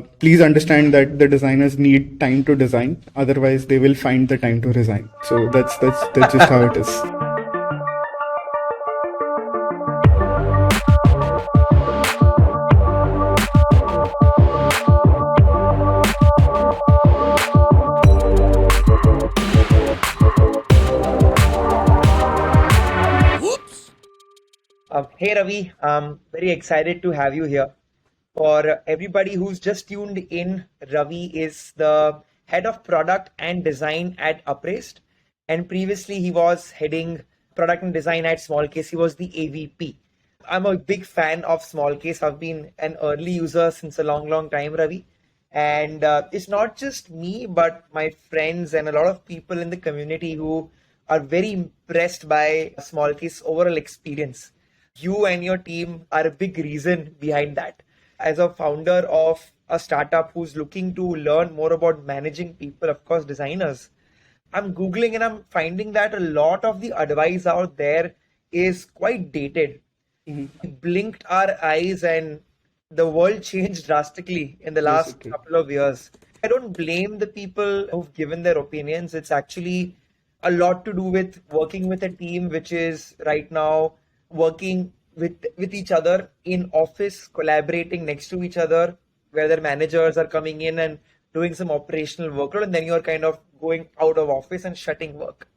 please understand that the designers need time to design. Otherwise, they will find the time to resign. So that's just how it is. Hey Ravi, I'm very excited to have you here. For everybody who's just tuned in, Ravi is the head of product and design at Upraised, and previously he was heading product and design at Smallcase. He was the AVP. I'm a big fan of Smallcase. I've been an early user since a long time, Ravi. And it's not just me, but my friends and a lot of people in the community who are very impressed by Smallcase overall experience. You and your team are a big reason behind that. As a founder of a startup who's looking to learn more about managing people, of course, designers, I'm Googling and I'm finding that a lot of the advice out there is quite dated. We blinked our eyes and the world changed drastically in the last couple of years. I don't blame the people who've given their opinions. It's actually a lot to do with working with a team which is right now working with each other in office, collaborating next to each other, where their managers are coming in and doing some operational workload, and then you're kind of going out of office and shutting work.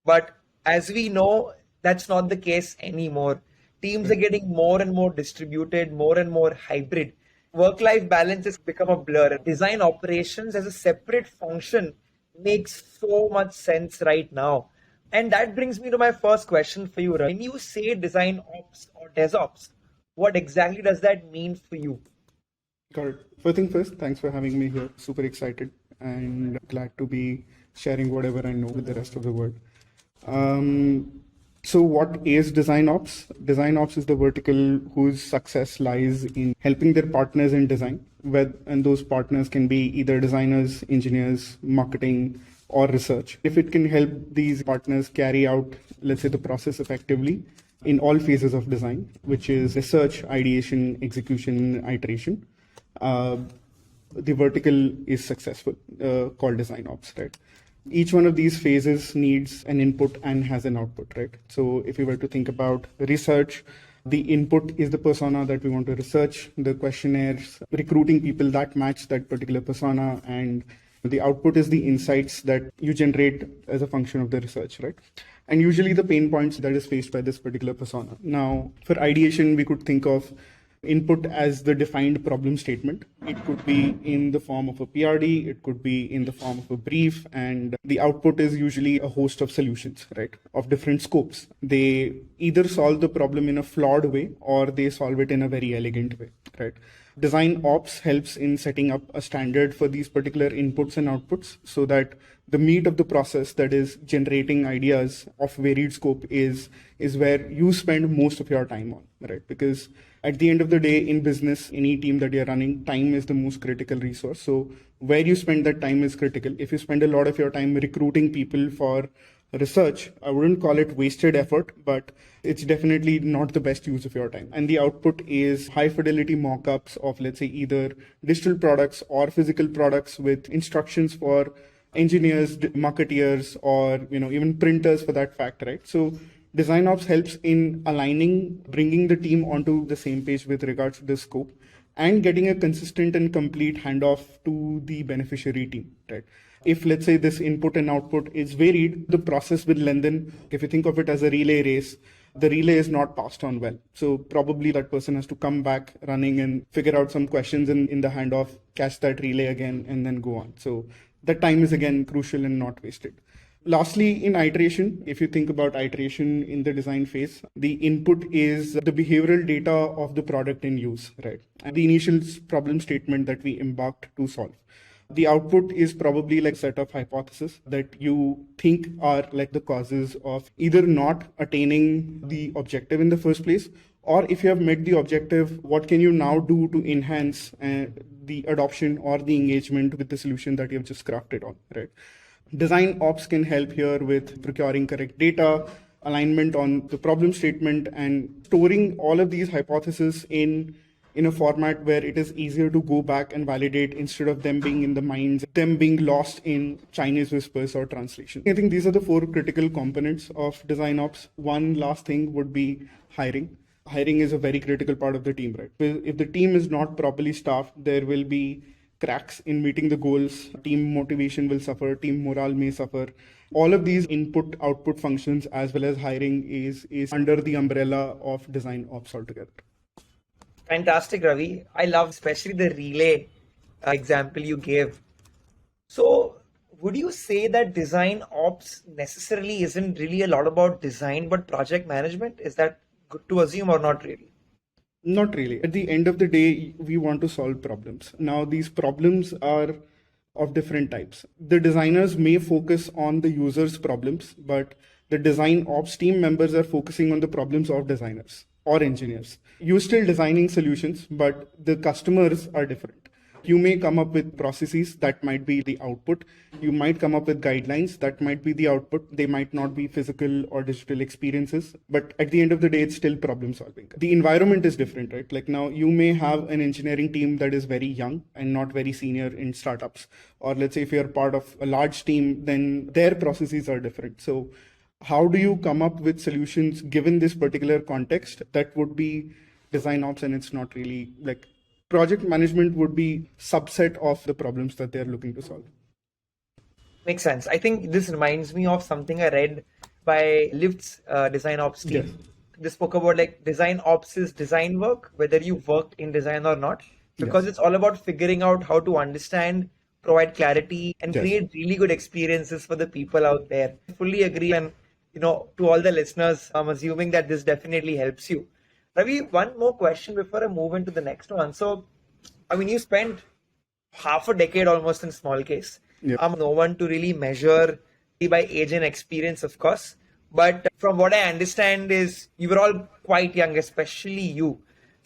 But as we know, that's not the case anymore. Teams are getting more and more distributed, more and more hybrid. Work-life balance has become a blur. Design operations as a separate function makes so much sense right now. And that brings me to my first question for you. When you say design ops or DesOps, what exactly does that mean for you? Got it. First thing first, thanks for having me here. Super excited and glad to be sharing whatever I know with the rest of the world. So what is DesignOps? DesignOps is the vertical whose success lies in helping their partners in design, and those partners can be either designers, engineers, marketing, or research. If it can help these partners carry out, let's say, the process effectively in all phases of design, which is research, ideation, execution, iteration, the vertical is successful, called DesignOps, right? Each one of these phases needs an input and has an output, right? So if we were to think about research, the input is the persona that we want to research, the questionnaires, recruiting people that match that particular persona, and the output is the insights that you generate as a function of the research, right? And usually the pain points that is faced by this particular persona. Now, for ideation, we could think of input as the defined problem statement. It could be in the form of a PRD, it could be in the form of a brief, and the output is usually a host of solutions, right, of different scopes. They either solve the problem in a flawed way or they solve it in a very elegant way, right? DesignOps helps in setting up a standard for these particular inputs and outputs so that the meat of the process, that is generating ideas of varied scope, is where you spend most of your time on, right? Because at the end of the day, in business, any team that you're running, time is the most critical resource. So where you spend that time is critical. If you spend a lot of your time recruiting people for research, I wouldn't call it wasted effort, but it's definitely not the best use of your time. And the output is high fidelity mock-ups of, let's say, either digital products or physical products with instructions for engineers, marketeers, or even printers for that fact, right? So DesignOps helps in aligning, bringing the team onto the same page with regards to the scope and getting a consistent and complete handoff to the beneficiary team, right? If, let's say, this input and output is varied, the process will lengthen. If you think of it as a relay race, the relay is not passed on well. So probably that person has to come back running and figure out some questions in the handoff, catch that relay again, and then go on. So that time is again crucial and not wasted. Lastly, in iteration, if you think about iteration in the design phase, the input is the behavioral data of the product in use, right? And the initial problem statement that we embarked to solve. The output is probably like a set of hypotheses that you think are like the causes of either not attaining the objective in the first place, or if you have met the objective, what can you now do to enhance the adoption or the engagement with the solution that you have just crafted on, right? DesignOps can help here with procuring correct data, alignment on the problem statement, and storing all of these hypotheses in in a format where it is easier to go back and validate instead of them being in the minds, them being lost in Chinese whispers or translation. I think these are the four critical components of DesignOps. One last thing would be hiring. Hiring is a very critical part of the team, right? If the team is not properly staffed, there will be cracks in meeting the goals. Team motivation will suffer, team morale may suffer. All of these input output functions as well as hiring is under the umbrella of DesignOps altogether. Fantastic, Ravi. I love especially the relay example you gave. So, would you say that design ops necessarily isn't really a lot about design but project management? Is that good to assume or not really? Not really. At the end of the day, we want to solve problems. Now, these problems are of different types. The designers may focus on the user's problems, but the design ops team members are focusing on the problems of designers or engineers. You're still designing solutions, but the customers are different. You may come up with processes that might be the output. You might come up with guidelines that might be the output. They might not be physical or digital experiences, but at the end of the day, it's still problem solving. The environment is different, right? Like now you may have an engineering team that is very young and not very senior in startups. Or let's say if you're part of a large team, then their processes are different. So how do you come up with solutions given this particular context? That would be design ops, and it's not really like project management would be subset of the problems that they're looking to solve. Makes sense. I think this reminds me of something I read by Lyft's design ops team. Yes. They spoke about like design ops is design work, whether you worked in design or not, because Yes. it's all about figuring out how to understand, provide clarity, and Yes. create really good experiences for the people out there. I fully agree. And, to all the listeners, I'm assuming that this definitely helps you. Ravi, one more question before I move into the next one. So, you spent half a decade almost in Smallcase. Yeah. I'm no one to really measure by age and experience, of course. But from what I understand is you were all quite young, especially you.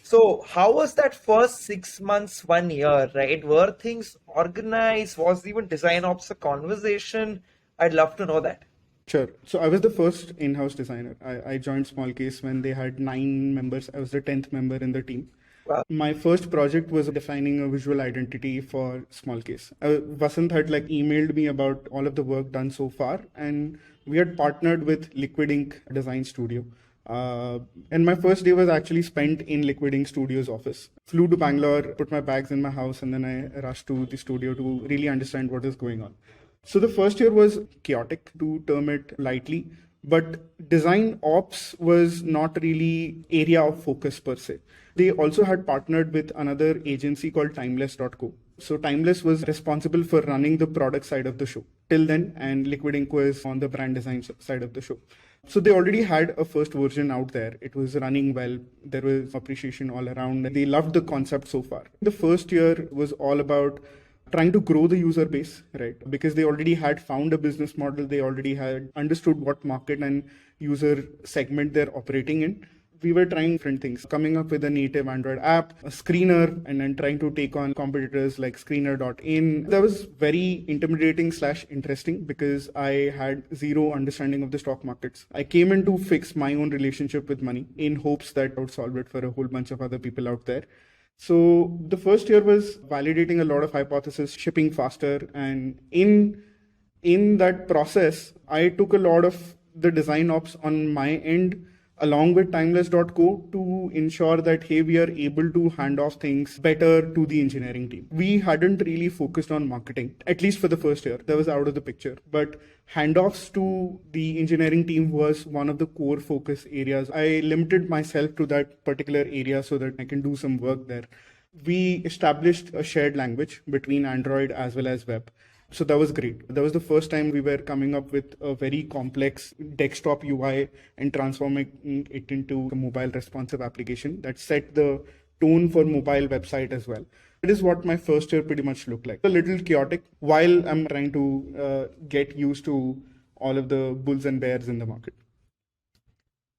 So how was that first 6 months, 1 year, right? Were things organized? Was even design ops a conversation? I'd love to know that. Sure. So I was the first in-house designer. I joined Smallcase when they had 9 members. I was the 10th member in the team. Wow. My first project was defining a visual identity for Smallcase. Vasant had emailed me about all of the work done so far, and we had partnered with Liquid Ink Design Studio. And my first day was actually spent in Liquid Ink Studio's office. Flew to Bangalore, put my bags in my house, and then I rushed to the studio to really understand what is going on. So the first year was chaotic, to term it lightly, but design ops was not really area of focus per se. They also had partnered with another agency called Timeless.co. So Timeless was responsible for running the product side of the show till then, and Liquid Ink was on the brand design side of the show. So they already had a first version out there. It was running well. There was appreciation all around. They loved the concept so far. The first year was all about trying to grow the user base, right? Because they already had found a business model. They already had understood what market and user segment they're operating in. We were trying different things, coming up with a native Android app, a screener, and then trying to take on competitors like screener.in. That was very intimidating / interesting because I had zero understanding of the stock markets. I came in to fix my own relationship with money in hopes that I would solve it for a whole bunch of other people out there. So the first year was validating a lot of hypotheses, shipping faster. And in that process, I took a lot of the design ops on my end along with Timeless.co to ensure that, hey, we are able to hand off things better to the engineering team. We hadn't really focused on marketing, at least for the first year. That was out of the picture. But handoffs to the engineering team was one of the core focus areas. I limited myself to that particular area so that I can do some work there. We established a shared language between Android as well as web. So that was great. That was the first time we were coming up with a very complex desktop UI and transforming it into a mobile responsive application that set the tone for mobile website as well. It is what my first year pretty much looked like. A little chaotic while I'm trying to get used to all of the bulls and bears in the market.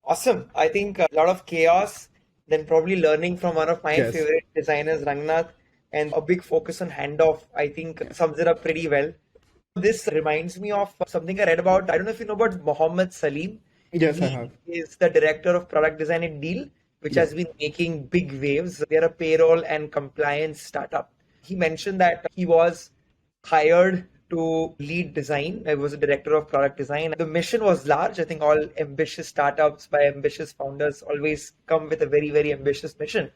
Awesome. I think a lot of chaos, then probably learning from one of my Yes. favorite designers, Rangnath, and a big focus on handoff, I think sums it up pretty well. This reminds me of something I read about. I don't know if you know about Muhammed Salim. Yes, I He have. is the director of product design at Deel, which Yeah. has been making big waves. They're a payroll and compliance startup. He mentioned that he was hired to lead design. I was a director of product design. The mission was large. I think all ambitious startups by ambitious founders always come with a very, very ambitious mission,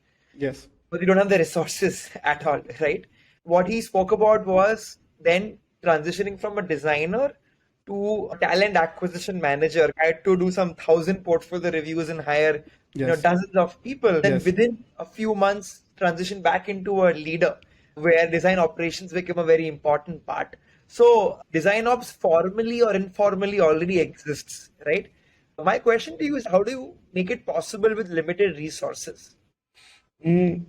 Yes. but we don't have the resources at all, right? What he spoke about was then transitioning from a designer to a talent acquisition manager. I had to do some 1,000 portfolio reviews and hire, Yes. dozens of people. Then Yes. within a few months, transition back into a leader where design operations became a very important part. So design ops formally or informally already exists, right? My question to you is, how do you make it possible with limited resources? Mm,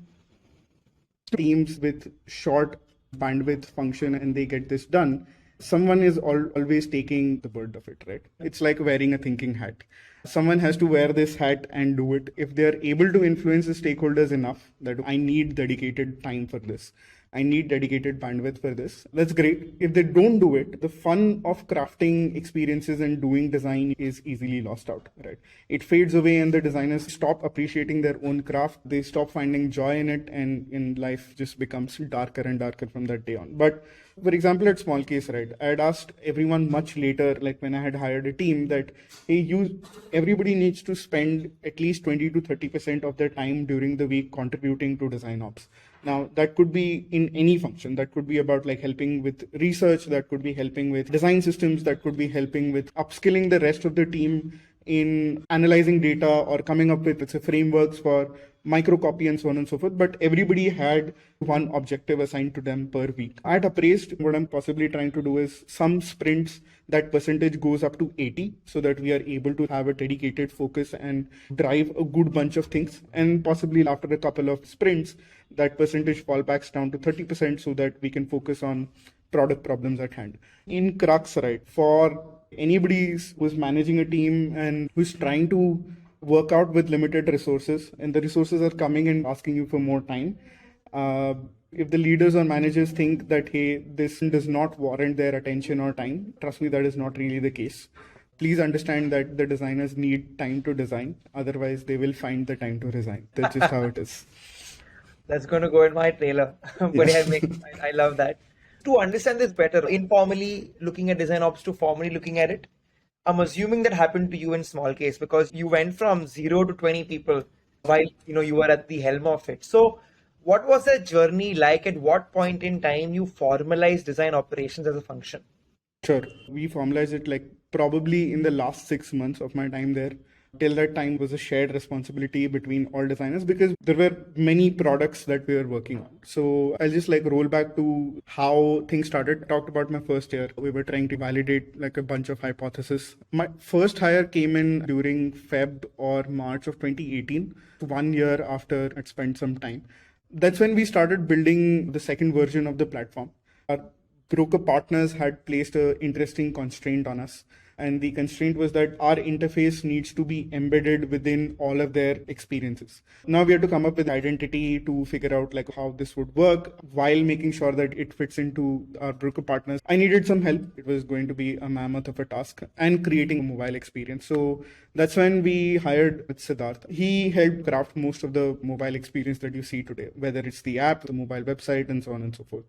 Teams with short bandwidth function and they get this done, someone is always taking the burden of it, right? It's like wearing a thinking hat. Someone has to wear this hat and do it. If they're able to influence the stakeholders enough that I need dedicated time for this, I need dedicated bandwidth for this, that's great. If they don't do it, the fun of crafting experiences and doing design is easily lost out, right? It fades away and the designers stop appreciating their own craft. They stop finding joy in it, and in life just becomes darker and darker from that day on. But for example, at Smallcase, right, I had asked everyone much later, like when I had hired a team, that hey, everybody needs to spend at least 20 to 30% of their time during the week contributing to DesignOps. Now, that could be in any function. That could be about like helping with research, that could be helping with design systems, that could be helping with upskilling the rest of the team in analyzing data or coming up with, let's say, frameworks for microcopy and so on and so forth. But everybody had one objective assigned to them per week. At Upraised, what I'm possibly trying to do is some sprints that percentage goes up to 80 so that we are able to have a dedicated focus and drive a good bunch of things. And possibly after a couple of sprints, that percentage fall backs down to 30% so that we can focus on product problems at hand. In crux, right, for anybody who's managing a team and who's trying to work out with limited resources, and the resources are coming and asking you for more time, if the leaders or managers think that, hey, this does not warrant their attention or time, trust me, that is not really the case. Please understand that the designers need time to design. Otherwise, they will find the time to resign. That's just how it is. That's going to go in my trailer. But I love that. To understand this better, informally looking at design ops to formally looking at it, I'm assuming that happened to you in Smallcase because you went from 0 to 20 people while you were at the helm of it. So what was that journey like? At what point in time you formalized design operations as a function? Sure. We formalized it like probably in the last 6 months of my time there. Till that time was a shared responsibility between all designers because there were many products that we were working on. So I'll just like roll back to how things started. I talked about my first year. We were trying to validate like a bunch of hypotheses. My first hire came in during Feb or March of 2018, 1 year after I'd spent some time. That's when we started building the second version of the platform. Our broker partners had placed an interesting constraint on us. And the constraint was that our interface needs to be embedded within all of their experiences. Now we have to come up with identity to figure out like how this would work while making sure that it fits into our broker partners. I needed some help. It was going to be a mammoth of a task and creating a mobile experience. So that's when we hired Siddharth. He helped craft most of the mobile experience that you see today, whether it's the app, the mobile website, and so on and so forth.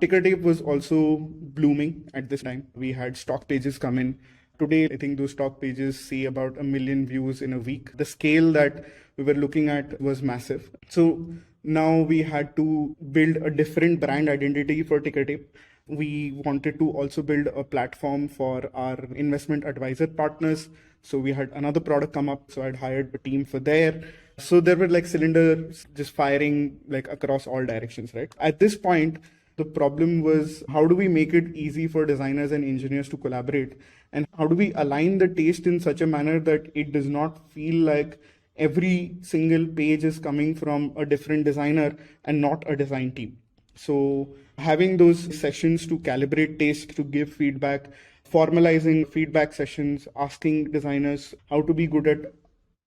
Ticker tape was also blooming at this time. We had stock pages come in. Today, I think those stock pages see about 1 million views in a week. The scale that we were looking at was massive. So now we had to build a different brand identity for Ticker Tape. We wanted to also build a platform for our investment advisor partners. So we had another product come up. So I'd hired a team for there. So there were like cylinders just firing like across all directions, right? At this point, the problem was how do we make it easy for designers and engineers to collaborate? And how do we align the taste in such a manner that it does not feel like every single page is coming from a different designer and not a design team? So having those sessions to calibrate taste, to give feedback, formalizing feedback sessions, asking designers how to be good at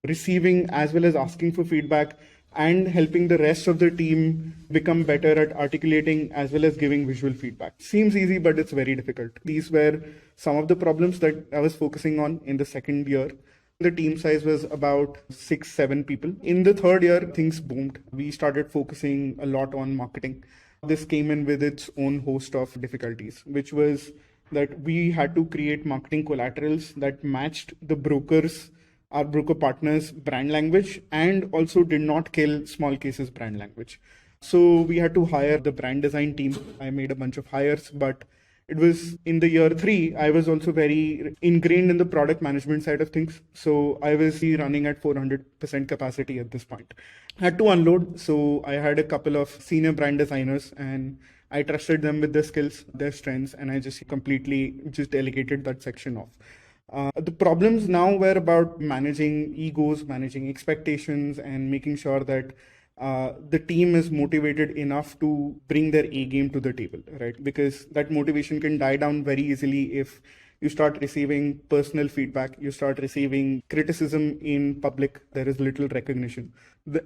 receiving as well as asking for feedback, and helping the rest of the team become better at articulating as well as giving visual feedback. Seems easy, but it's very difficult. These were some of the problems that I was focusing on in the second year. The team size was about 6-7 people. In the third year, things boomed. We started focusing a lot on marketing. This came in with its own host of difficulties, which was that we had to create marketing collaterals that matched the brokers, our broker partners' brand language, and also did not kill Smallcase's brand language. So we had to hire the brand design team. I made a bunch of hires, but it was in the year 3, I was also very ingrained in the product management side of things. So I was running at 400% capacity at this point. I had to unload. So I had a couple of senior brand designers and I trusted them with their skills, their strengths, and I just completely delegated that section off. The problems now were about managing egos, managing expectations, and making sure that the team is motivated enough to bring their A game to the table, right? Because that motivation can die down very easily if you start receiving personal feedback, you start receiving criticism in public, there is little recognition.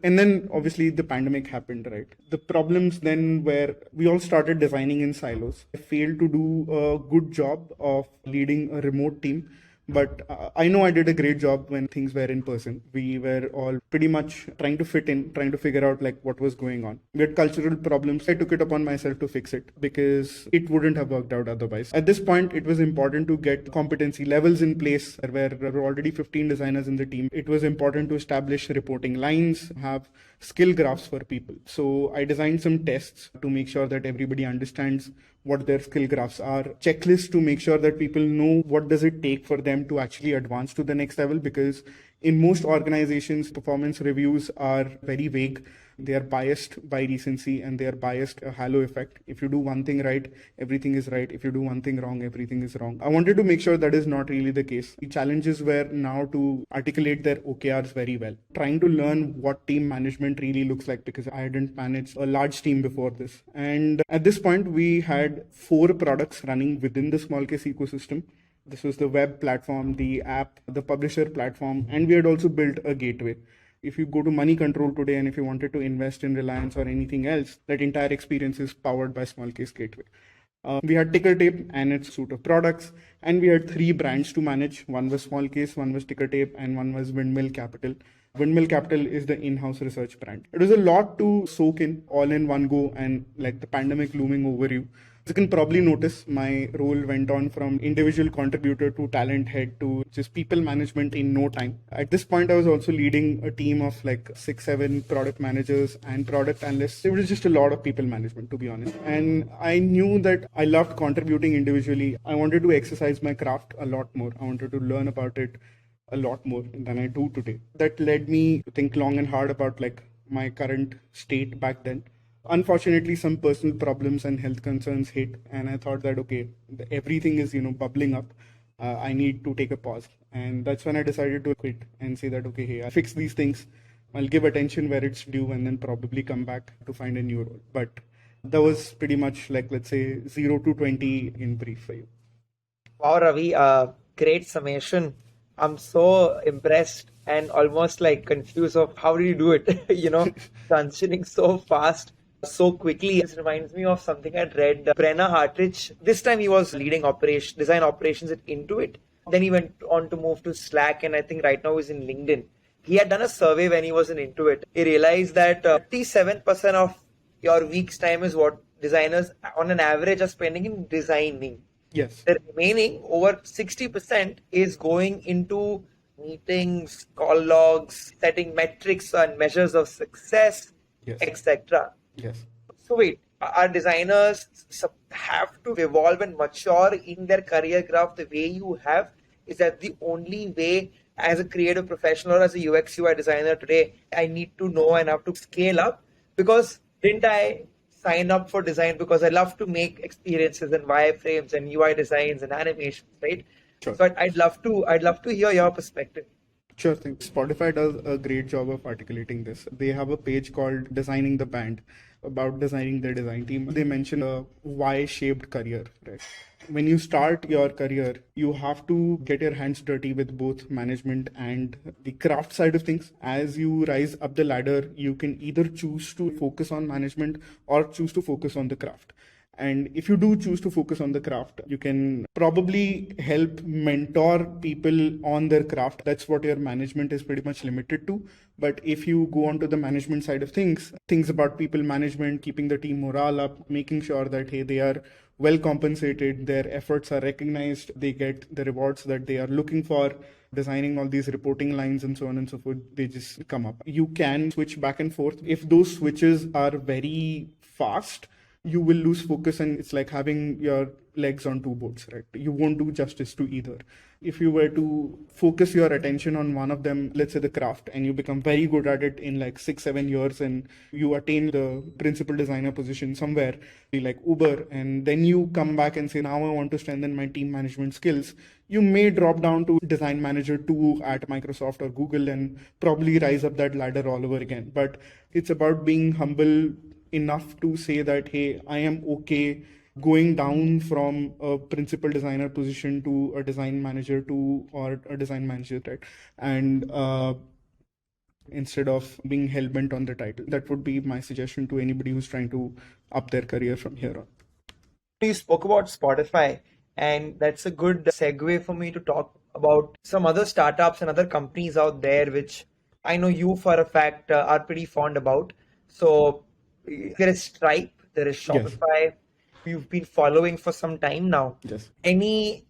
And then obviously the pandemic happened, right? The problems then were we all started designing in silos. I failed to do a good job of leading a remote team. But I know I did a great job when things were in person. We were all pretty much trying to fit in, trying to figure out like what was going on. We had cultural problems. I took it upon myself to fix it because it wouldn't have worked out otherwise. At this point, it was important to get competency levels in place. There were already 15 designers in the team. It was important to establish reporting lines, have skill graphs for people. So I designed some tests to make sure that everybody understands what their skill graphs are, checklists to make sure that people know what does it take for them to actually advance to the next level, because in most organizations, performance reviews are very vague. They are biased by recency and they are biased a halo effect. If you do one thing right, everything is right. If you do one thing wrong, everything is wrong. I wanted to make sure that is not really the case. The challenges were now to articulate their OKRs very well. Trying to learn what team management really looks like because I hadn't managed a large team before this. And at this point, we had 4 products running within the Smallcase ecosystem. This was the web platform, the app, the publisher platform, and we had also built a gateway. If you go to Money Control today and if you wanted to invest in Reliance or anything else, that entire experience is powered by Smallcase Gateway. We had Tickertape and its suite of products, and we had 3 brands to manage. One was Smallcase, one was Tickertape, and one was Windmill Capital. Windmill Capital is the in-house research brand. It was a lot to soak in all in one go, and like the pandemic looming over you. As you can probably notice, my role went on from individual contributor to talent head to just people management in no time. At this point, I was also leading a team of like 6-7 product managers and product analysts. It was just a lot of people management, to be honest. And I knew that I loved contributing individually. I wanted to exercise my craft a lot more. I wanted to learn about it a lot more than I do today. That led me to think long and hard about like my current state back then. Unfortunately, some personal problems and health concerns hit, and I thought that, okay, everything is, bubbling up. I need to take a pause. And that's when I decided to quit and say that, okay, hey, I'll fix these things. I'll give attention where it's due and then probably come back to find a new role. But that was pretty much like, let's say, 0 to 20 in brief for you. Wow, Ravi, great summation. I'm so impressed and almost like confused of how did you do it, transitioning so fast, so quickly. This reminds me of something I'd read. Brennan Hartich, this time he was leading design operations at Intuit. Then he went on to move to Slack, and I think right now he's in LinkedIn. He had done a survey when he was in Intuit. He realized that 57% of your week's time is what designers on an average are spending in designing. Yes. The remaining over 60% is going into meetings, call logs, setting metrics and measures of success, Yes. etc. Yes. So wait, our designers have to evolve and mature in their career graph the way you have? Is that the only way as a creative professional or as a UX UI designer today, I need to know and have to scale up? Because didn't I sign up for design because I love to make experiences and wireframes and UI designs and animations, right? Sure. So I'd love to hear your perspective. Sure thing. Spotify does a great job of articulating this. They have a page called Designing the Band about designing their design team. They mention a Y-shaped career, right? When you start your career, you have to get your hands dirty with both management and the craft side of things. As you rise up the ladder, you can either choose to focus on management or choose to focus on the craft. And if you do choose to focus on the craft, you can probably help mentor people on their craft. That's what your management is pretty much limited to. But if you go on to the management side of things about people management, keeping the team morale up, making sure that, hey, they are well compensated, their efforts are recognized, they get the rewards that they are looking for, designing all these reporting lines and so on and so forth, they just come up. You can switch back and forth. If those switches are very fast, you will lose focus, and it's like having your legs on two boats, right? You won't do justice to either. If you were to focus your attention on one of them, let's say the craft, and you become very good at it in like 6-7 years, and you attain the principal designer position somewhere like Uber, and then you come back and say, now I want to strengthen my team management skills, you may drop down to design manager 2 at Microsoft or Google and probably rise up that ladder all over again. But it's about being humble enough to say that, hey, I am okay going down from a principal designer position to a design manager or a design manager, right? And instead of being hell-bent on the title. That would be my suggestion to anybody who's trying to up their career from here on. You spoke about Spotify, and that's a good segue for me to talk about some other startups and other companies out there, which I know you for a fact are pretty fond about. So there is Stripe, there is Shopify. Yes. You've been following for some time now. Yes. Any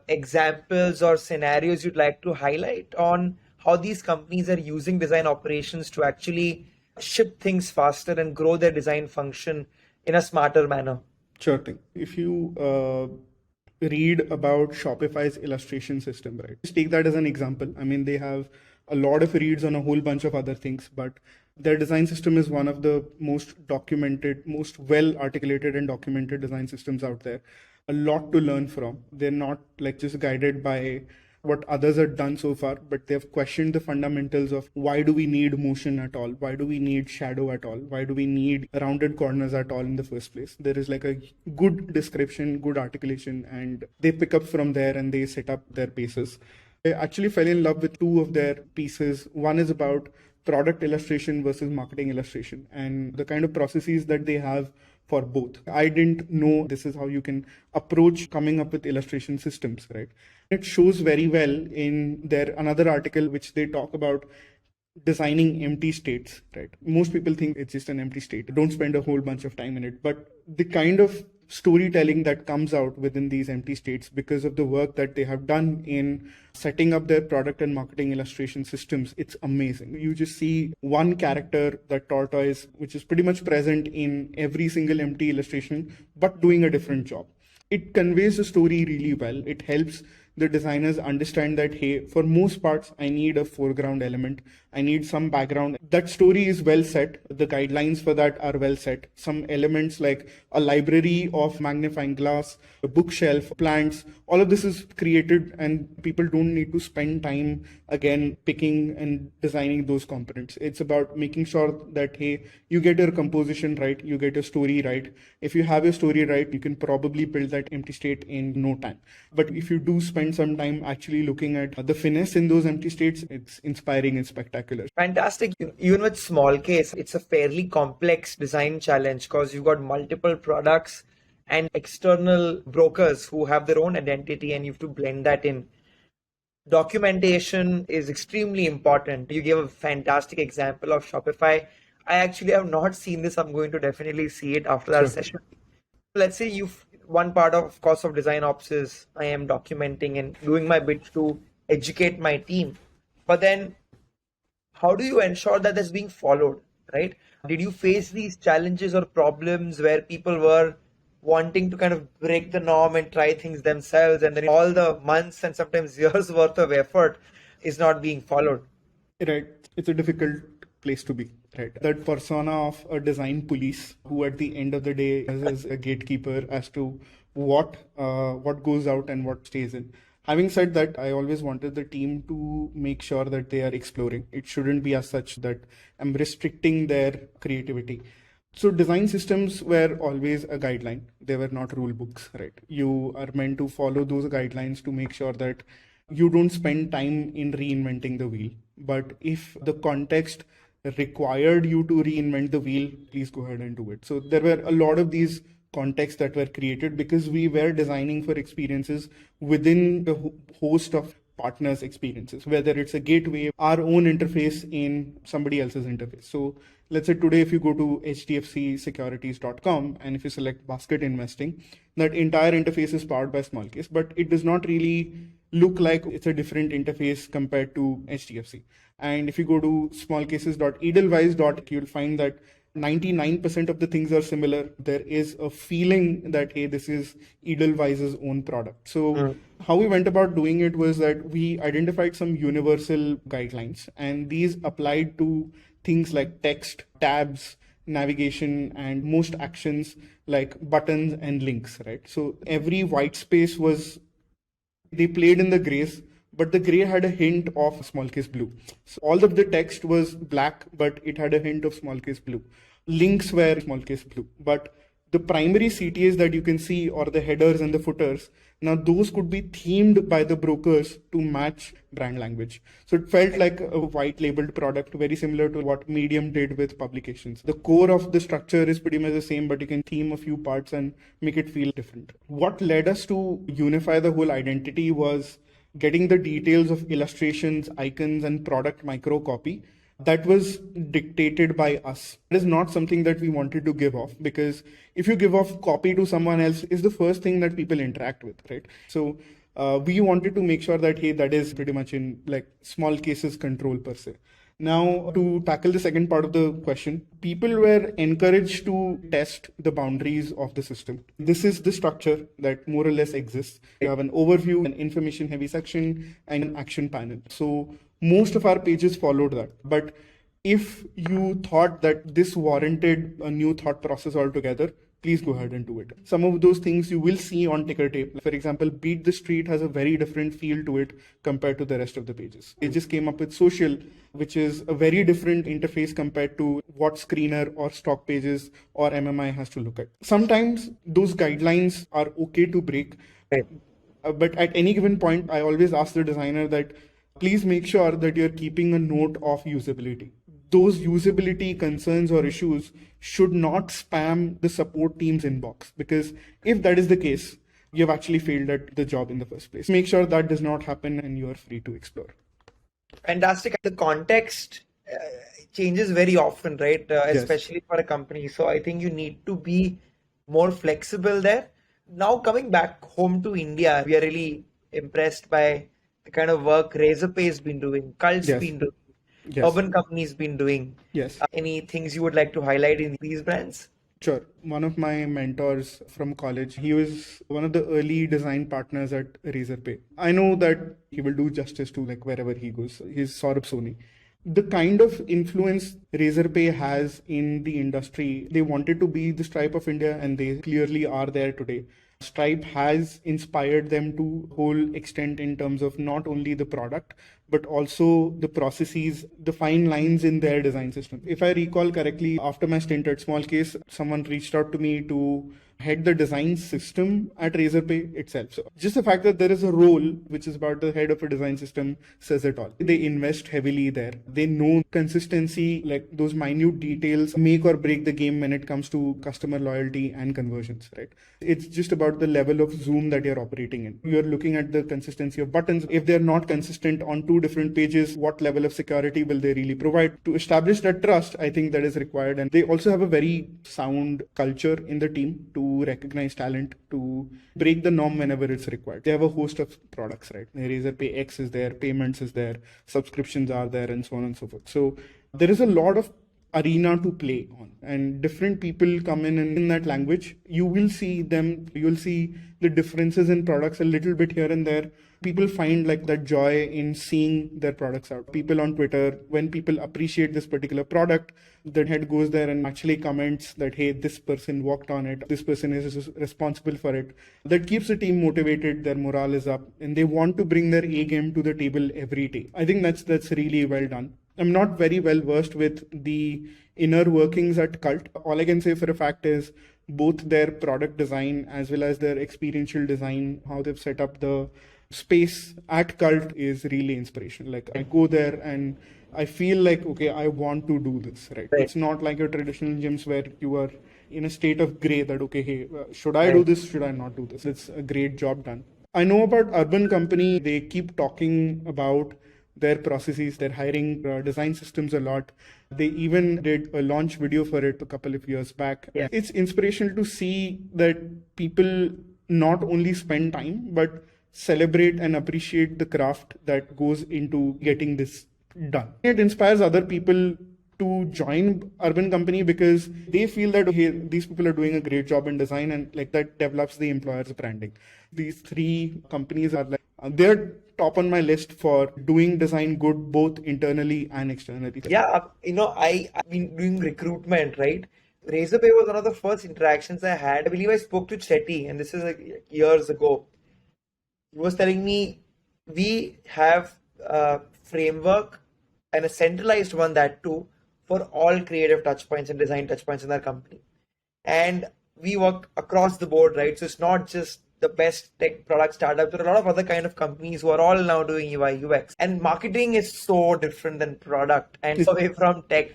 examples or scenarios you'd like to highlight on how these companies are using design operations to actually ship things faster and grow their design function in a smarter manner? Sure thing. If you read about Shopify's illustration system, right? Just take that as an example. I mean, they have a lot of reads on a whole bunch of other things, but their design system is one of the most documented, most well articulated and documented design systems out there. A lot to learn from. They're not like just guided by what others have done so far, but they've questioned the fundamentals of why do we need motion at all? Why do we need shadow at all? Why do we need rounded corners at all in the first place? There is like a good description, good articulation, and they pick up from there and they set up their bases. I actually fell in love with two of their pieces. One is about product illustration versus marketing illustration and the kind of processes that they have for both. I didn't know this is how you can approach coming up with illustration systems, right? It shows very well in their another article, which they talk about designing empty states, right? Most people think it's just an empty state. Don't spend a whole bunch of time in it. But the kind of storytelling that comes out within these empty states because of the work that they have done in setting up their product and marketing illustration systems, it's amazing. You just see one character, that tortoise, which is pretty much present in every single empty illustration, but doing a different job. It conveys the story really well. It helps the designers understand that, hey, for most parts, I need a foreground element. I need some background. That story is well set. The guidelines for that are well set. Some elements like a library of magnifying glass, a bookshelf, plants, all of this is created and people don't need to spend time again picking and designing those components. It's about making sure that, hey, you get your composition right, you get your story right. If you have your story right, you can probably build that empty state in no time. But if you do spend some time actually looking at the finesse in those empty states, it's inspiring and spectacular. Fantastic. Even with Smallcase, it's a fairly complex design challenge because you've got multiple products and external brokers who have their own identity and you have to blend that in. Documentation is extremely important. You gave a fantastic example of Shopify. I actually have not seen this. I'm going to definitely see it after our session. Let's say one part of course of DesignOps is I am documenting and doing my bit to educate my team. But then how do you ensure that that's being followed, right? Did you face these challenges or problems where people were wanting to kind of break the norm and try things themselves, and then all the months and sometimes years worth of effort is not being followed? Right. It's a difficult place to be, right? That persona of a design police who at the end of the day is a gatekeeper as to what goes out and what stays in. Having said that, I always wanted the team to make sure that they are exploring. It shouldn't be as such that I'm restricting their creativity. So design systems were always a guideline. They were not rule books, right? You are meant to follow those guidelines to make sure that you don't spend time in reinventing the wheel. But if the context required you to reinvent the wheel, please go ahead and do it. So there were a lot of these contexts that were created because we were designing for experiences within the host of partners' experiences, whether it's a gateway, our own interface in somebody else's interface. So let's say today, if you go to hdfcsecurities.com and if you select basket investing, that entire interface is powered by Smallcase, but it does not really look like it's a different interface compared to HDFC. And if you go to smallcases.edelweiss.com, you'll find that 99% of the things are similar. There is a feeling that, hey, this is Edelweiss's own product. So how we went about doing it was that we identified some universal guidelines, and these applied to things like text, tabs, navigation, and most actions like buttons and links, right? So every white space they played in the grays, but the gray had a hint of Smallcase blue. So all of the text was black, but it had a hint of Smallcase blue. Links were Smallcase blue, but the primary CTAs that you can see, or the headers and the footers, now those could be themed by the brokers to match brand language. So it felt like a white labeled product, very similar to what Medium did with publications. The core of the structure is pretty much the same, but you can theme a few parts and make it feel different. What led us to unify the whole identity was getting the details of illustrations, icons, and product micro copy that was dictated by us. It is not something that we wanted to give off, because if you give off copy to someone else, is the first thing that people interact with, right? So we wanted to make sure that, hey, that is pretty much in like Smallcase's control per se. Now, to tackle the second part of the question, people were encouraged to test the boundaries of the system. This is the structure that more or less exists. You have an overview, an information heavy section, and an action panel. So most of our pages followed that. But if you thought that this warranted a new thought process altogether, please go ahead and do it. Some of those things you will see on ticker tape. For example, Beat the Street has a very different feel to it compared to the rest of the pages. It just came up with social, which is a very different interface compared to what Screener or Stock Pages or MMI has to look at. Sometimes those guidelines are okay to break. Right. But at any given point, I always ask the designer that please make sure that you're keeping a note of usability. Those usability concerns or issues should not spam the support team's inbox, because if that is the case, you have actually failed at the job in the first place. Make sure that does not happen and you are free to explore. Fantastic. The context changes very often, right? Especially for a company. So I think you need to be more flexible there. Now coming back home to India, we are really impressed by the kind of work Razorpay has been doing, Cult's been doing. Yes. Urban companies been doing. Yes. Any things you would like to highlight in these brands? Sure. One of my mentors from college, he was one of the early design partners at Razorpay. I know that he will do justice to like wherever he goes. He's Saurabh Soni. The kind of influence Razorpay has in the industry, they wanted to be the Stripe of India, and they clearly are there today. Stripe has inspired them to whole extent in terms of not only the product, but also the processes, the fine lines in their design system. If I recall correctly, after my stint at Smallcase, someone reached out to me to head the design system at Razorpay itself. So just the fact that there is a role which is about the head of a design system says it all. They invest heavily there. They know consistency, like those minute details make or break the game when it comes to customer loyalty and conversions, right? It's just about the level of zoom that you're operating in. You're looking at the consistency of buttons. If they're not consistent on two different pages, what level of security will they really provide? To establish that trust, I think that is required. And they also have a very sound culture in the team to recognize talent, to break the norm whenever it's required. They have a host of products, right? Razorpay X is there, payments is there, subscriptions are there, and so on and so forth. So there is a lot of arena to play on, and different people come in that language. You will see the differences in products a little bit here and there. People find like that joy in seeing their products out. People on Twitter, when people appreciate this particular product, the head goes there and actually comments that, hey, this person worked on it, this person is responsible for it. That keeps the team motivated, their morale is up, and they want to bring their A game to the table every day. I think that's really well done. I'm not very well versed with the inner workings at Cult. All I can say for a fact is both their product design as well as their experiential design, how they've set up the space at Cult is really inspirational. Like I go there and I feel like, okay, I want to do this, right? It's not like your traditional gyms where you are in a state of gray that, okay, hey, should I do this? Should I not do this? It's a great job done. I know about Urban Company. They keep talking about their processes, their hiring design systems a lot. They even did a launch video for it a couple of years back. Yeah. It's inspirational to see that people not only spend time, but celebrate and appreciate the craft that goes into getting this done. It inspires other people to join Urban Company because they feel that, hey, these people are doing a great job in design, and like that develops the employer's branding. These three companies are like, they're top on my list for doing design good both internally and externally. Yeah, I've been doing recruitment, right? Razorpay was one of the first interactions I had. I believe I spoke to Chetty, and this is like years ago. He was telling me we have a framework and a centralized one, that too, for all creative touchpoints and design touchpoints in our company. And we work across the board, right? So it's not just the best tech product startups. There are a lot of other kind of companies who are all now doing UI UX. And marketing is so different than product and away from tech.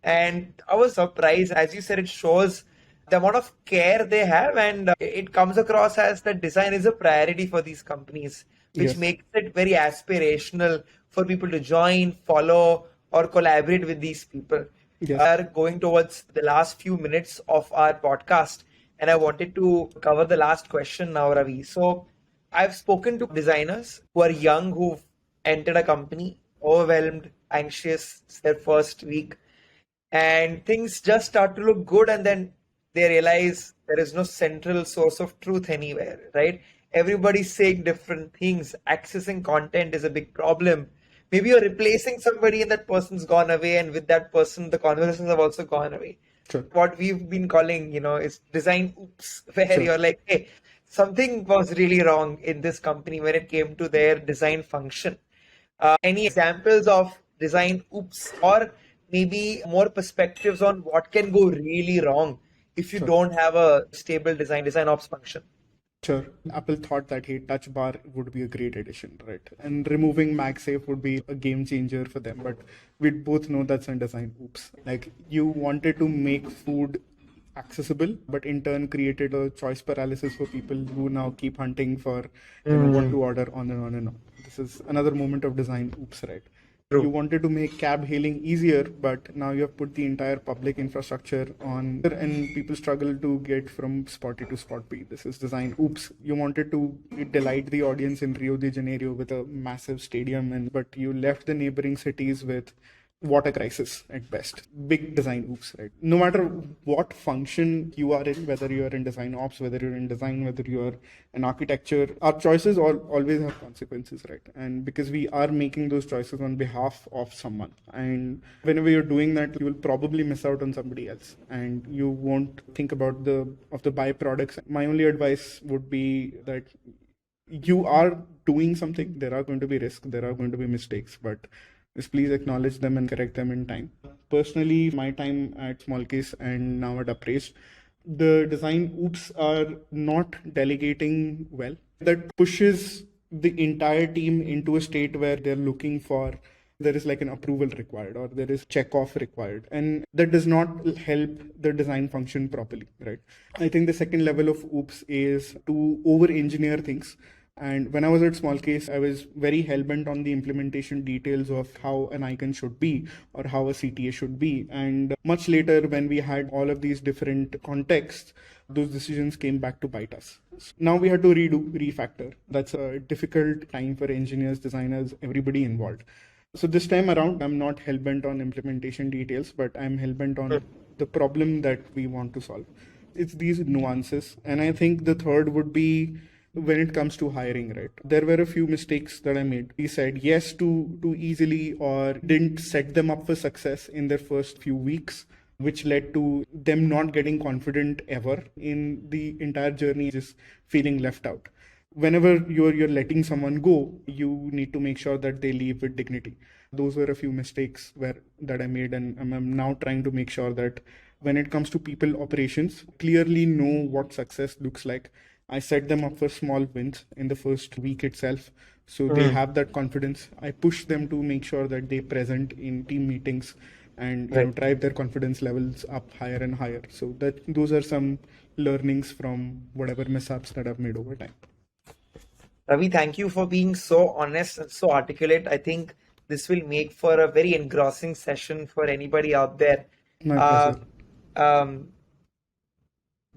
And I was surprised. As you said, it shows the amount of care they have, and it comes across as that design is a priority for these companies, which makes it very aspirational for people to join, follow, or collaborate with these people. We are going towards the last few minutes of our podcast, and I wanted to cover the last question now, Ravi. So I've spoken to designers who are young, who've entered a company, overwhelmed, anxious, it's their first week, and things just start to look good, and then they realize there is no central source of truth anywhere, right? Everybody's saying different things. Accessing content is a big problem. Maybe you're replacing somebody and that person's gone away, and with that person, the conversations have also gone away. Sure. What we've been calling, is DesignOops, where you're like, hey, something was really wrong in this company when it came to their design function. Any examples of DesignOops, or maybe more perspectives on what can go really wrong if you don't have a stable DesignOps function? Sure. Apple thought that, hey, Touch Bar would be a great addition, right? And removing MagSafe would be a game changer for them. But we both know that's a design oops. Like, you wanted to make food accessible, but in turn created a choice paralysis for people who now keep hunting for what to order on and on and on. This is another moment of design oops, right? True. You wanted to make cab hailing easier, but now you have put the entire public infrastructure on, and people struggle to get from spot A to spot B. This is design oops. You wanted to delight the audience in Rio de Janeiro with a massive stadium, but you left the neighboring cities with water crisis at best. Big design oops, right? No matter what function you are in, whether you are in design ops, whether you're in design, whether you are in architecture, our choices always have consequences, right? And because we are making those choices on behalf of someone, and whenever you're doing that, you will probably miss out on somebody else, and you won't think about the byproducts. My only advice would be that you are doing something. There are going to be risks, there are going to be mistakes, but just please acknowledge them and correct them in time. Personally, my time at Smallcase and now at Upraised, the design oops are not delegating well. That pushes the entire team into a state where they're looking for, there is like an approval required, or there is check off required, and that does not help the design function properly, right? I think the second level of oops is to over engineer things. And when I was at Smallcase, I was very hell-bent on the implementation details of how an icon should be or how a CTA should be. And much later, when we had all of these different contexts, those decisions came back to bite us. Now we had to refactor. That's a difficult time for engineers, designers, everybody involved. So this time around, I'm not hell-bent on implementation details, but I'm hell-bent on the problem that we want to solve. It's these nuances. And I think the third would be when it comes to hiring, right? There were a few mistakes that I made. We said yes too easily, or didn't set them up for success in their first few weeks, which led to them not getting confident ever in the entire journey, just feeling left out. Whenever you're letting someone go, you need to make sure that they leave with dignity. Those were a few mistakes that I made, and I'm now trying to make sure that when it comes to people operations, clearly know what success looks like. I set them up for small wins in the first week itself, so they have that confidence. I push them to make sure that they present in team meetings and Right. drive their confidence levels up higher and higher. So that those are some learnings from whatever mishaps that I've made over time. Ravi, thank you for being so honest and so articulate. I think this will make for a very engrossing session for anybody out there. My Uh, pleasure. um,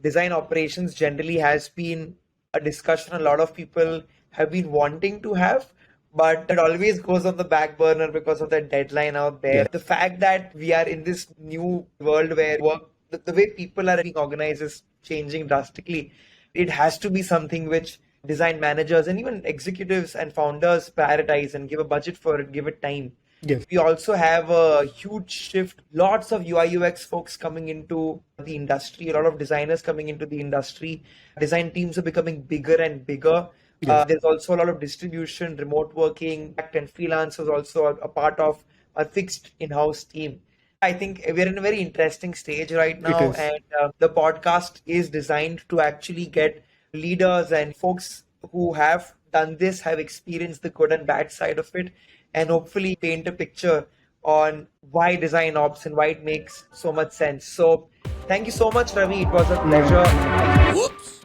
Design operations generally has been a discussion a lot of people have been wanting to have, but it always goes on the back burner because of the deadline out there. Yeah. The fact that we are in this new world where work, the way people are being organized is changing drastically. It has to be something which design managers and even executives and founders prioritize and give a budget for it, give it time. Yes. We also have a huge shift, lots of UI UX folks coming into the industry, a lot of designers coming into the industry. Design teams are becoming bigger and bigger. Yes. There's also a lot of distribution, remote working, and freelancers also are a part of a fixed in-house team. I think we're in a very interesting stage right now, is. and the podcast is designed to actually get leaders and folks who have done this, have experienced the good and bad side of it, and hopefully paint a picture on why design ops and why it makes so much sense. So, thank you so much, Ravi. It was a pleasure. Whoops!